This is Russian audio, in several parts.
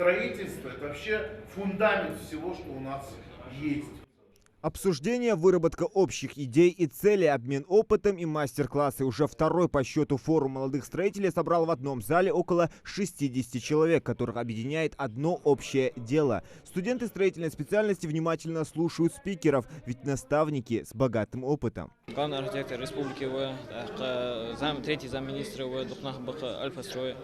Строительство – это вообще фундамент всего, что у нас есть. Обсуждение, выработка общих идей и целей, обмен опытом и мастер-классы. Уже второй по счету форум молодых строителей собрал в одном зале около 60 человек, которых объединяет одно общее дело. Студенты строительной специальности внимательно слушают спикеров, ведь наставники с богатым опытом. Главный архитектор республики третий замминистра Альфа-строй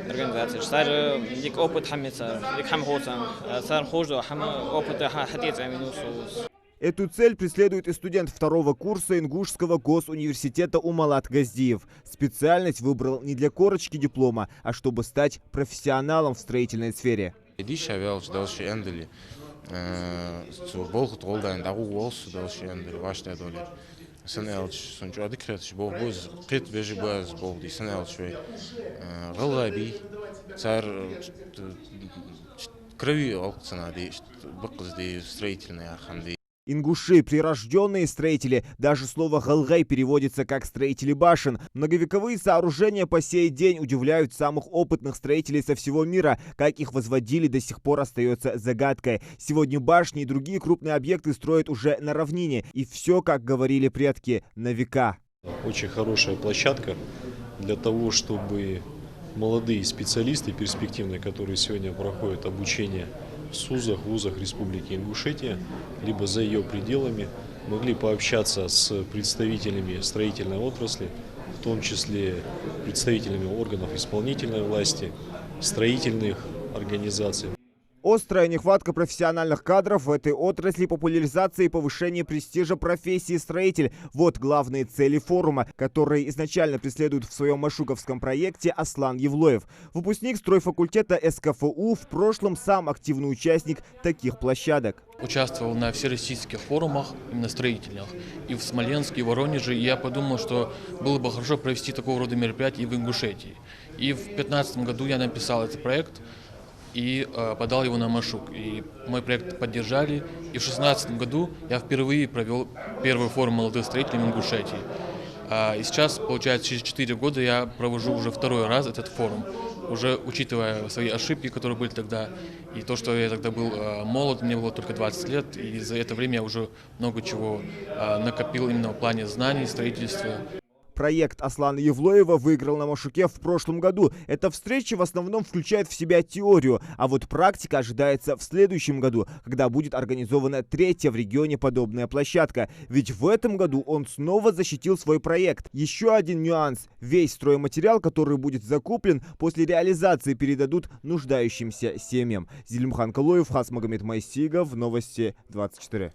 организации. Сар лик опыт хамица, лик хамхоцам, сар хожу опыт хатец аминусус. Эту цель преследует и студент второго курса Ингушского госуниверситета Умалат Газдиев. Специальность выбрал не для корочки диплома, а чтобы стать профессионалом в строительной сфере. Ингуши – прирожденные строители. Даже слово «галгай» переводится как «строители башен». Многовековые сооружения по сей день удивляют самых опытных строителей со всего мира. Как их возводили, до сих пор остается загадкой. Сегодня башни и другие крупные объекты строят уже на равнине. И все, как говорили предки, на века. Очень хорошая площадка для того, чтобы молодые специалисты перспективные, которые сегодня проходят обучение в вузах Республики Ингушетия, либо за ее пределами, могли пообщаться с представителями строительной отрасли, в том числе представителями органов исполнительной власти, строительных организаций. Острая нехватка профессиональных кадров в этой отрасли, популяризация и повышение престижа профессии строитель – вот главные цели форума, которые изначально преследует в своем машуковском проекте Аслан Евлоев. Выпускник стройфакультета СКФУ, в прошлом сам активный участник таких площадок. Участвовал на всероссийских форумах, именно строительных, и в Смоленске, и в Воронеже. И я подумал, что было бы хорошо провести такого рода мероприятия и в Ингушетии. И в 2015 году я написал этот проект и подал его на Машук. И мой проект поддержали. И в 2016 году я впервые провел первый форум молодых строителей в Ингушетии. И сейчас, получается, через 4 года я провожу уже второй раз этот форум. Уже учитывая свои ошибки, которые были тогда, и то, что я тогда был молод, мне было только 20 лет, и за это время я уже много чего накопил именно в плане знаний, строительства. Проект Аслана Евлоева выиграл на Машуке в прошлом году. Эта встреча в основном включает в себя теорию, а вот практика ожидается в следующем году, когда будет организована третья в регионе подобная площадка. Ведь в этом году он снова защитил свой проект. Еще один нюанс. Весь стройматериал, который будет закуплен, после реализации передадут нуждающимся семьям. Зильмхан Калоев, Хас Магомед Майсигов, Новости 24.